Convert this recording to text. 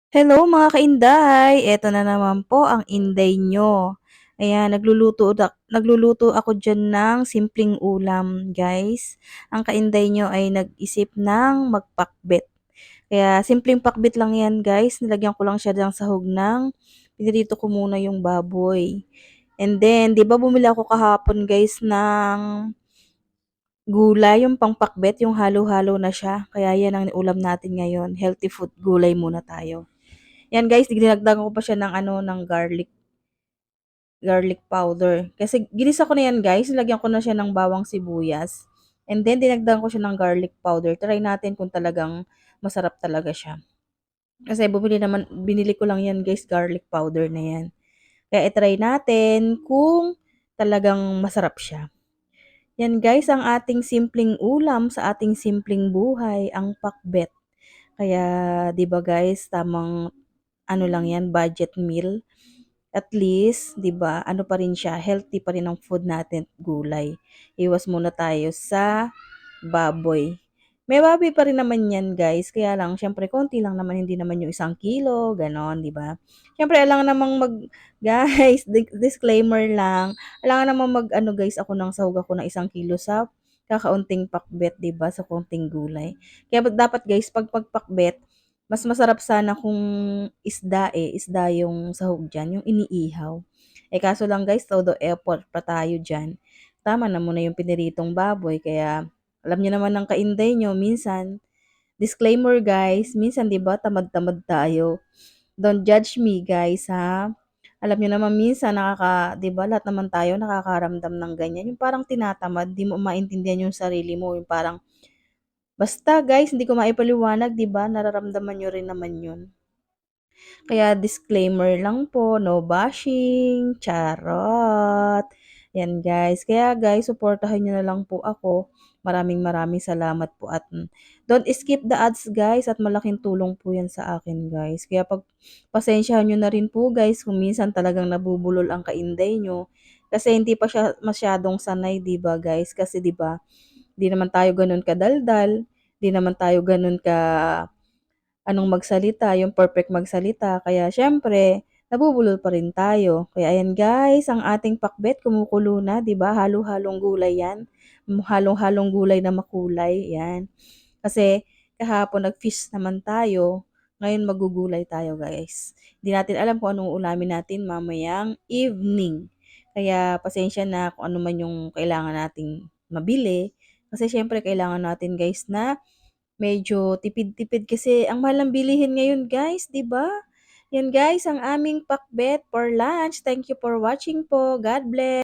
Hello mga kainday, eto na naman po ang inday nyo. Ayan, nagluluto ako dyan ng simpleng ulam, guys. Ang kainday nyo ay nag-isip ng magpakbet. Kaya simpleng pakbet lang yan, guys. Nilagyan ko lang siya ng sahog ng pinirito ko muna yung baboy. And then, di ba bumili ako kahapon, guys, ng gulay, yung pangpakbet, yung halo-halo na siya. Kaya yan ang ulam natin ngayon. Healthy food, gulay muna tayo. Yan guys, dinagdagan ko pa siya ng ng garlic powder. Kasi ginisa ko na yan guys, nilagyan ko na siya ng bawang sibuyas. And then dinagdagan ko siya ng garlic powder. Try natin kung talagang masarap talaga siya. Kasi binili ko lang yan guys, garlic powder na yan. Kaya i-try natin kung talagang masarap siya. Yan guys, ang ating simpleng ulam sa ating simpleng buhay, ang pakbet. Kaya 'di ba guys, tamang lang 'yan, budget meal. At least, 'di ba, ano pa rin siya, healthy pa rin ang food natin, gulay. Iwas muna tayo sa baboy. May baboy pa rin naman 'yan, guys. Kaya lang syempre konti lang naman, hindi naman yung 1 kilo, gano'n, 'di ba? Syempre alangan namang guys, disclaimer lang. Alangan namang guys, ako ng sahog ako ng 1 kilo sa kakaunting pakbet, 'di ba, sa konting gulay. Kaya dapat guys, pag pagpakbet, mas masarap sana kung isda yung sahog diyan, yung iniihaw. Eh, kaso lang guys, todo effort pa tayo diyan. Tama na muna yung piniritong baboy, kaya alam niyo naman ng kainday niyo minsan, disclaimer guys, minsan 'di ba tamad-tamad tayo. Don't judge me guys ha. Alam niyo naman minsan 'di ba lahat naman tayo nakakaramdam ng ganyan, yung parang tinatamad, 'di mo maintindihan yung sarili mo, yung parang basta guys, hindi ko maipaliwanag, 'di ba? Nararamdaman niyo rin naman 'yun. Kaya disclaimer lang po, no bashing, charot. Yan guys. Kaya guys, suportahan niyo na lang po ako. Maraming maraming salamat po at don't skip the ads guys, at malaking tulong po yan sa akin guys. Kaya pasensyahan niyo na rin po guys kung minsan talagang nabubulol ang kainday nyo. Kasi hindi pa siya masyadong sanay, 'di ba guys? Kasi 'di ba, di naman tayo ganun kadaldal, di naman tayo ganun ka magsalita, yung perfect magsalita. Kaya siyempre, nabubulol pa rin tayo. Kaya ayan guys, ang ating pakbet kumukulo na, 'di ba? Halo-halong gulay 'yan. Halong-halong gulay na makulay, 'yan. Kasi kahapon nag-fish naman tayo, ngayon magugulay tayo guys. Hindi natin alam kung anong ulamin natin mamayang evening. Kaya pasensya na kung ano man yung kailangan nating mabili. Kasi syempre kailangan natin guys na medyo tipid-tipid kasi ang mahal ng bilihin ngayon guys, 'di ba? Yan guys ang aming pakbet for lunch. Thank you for watching po. God bless.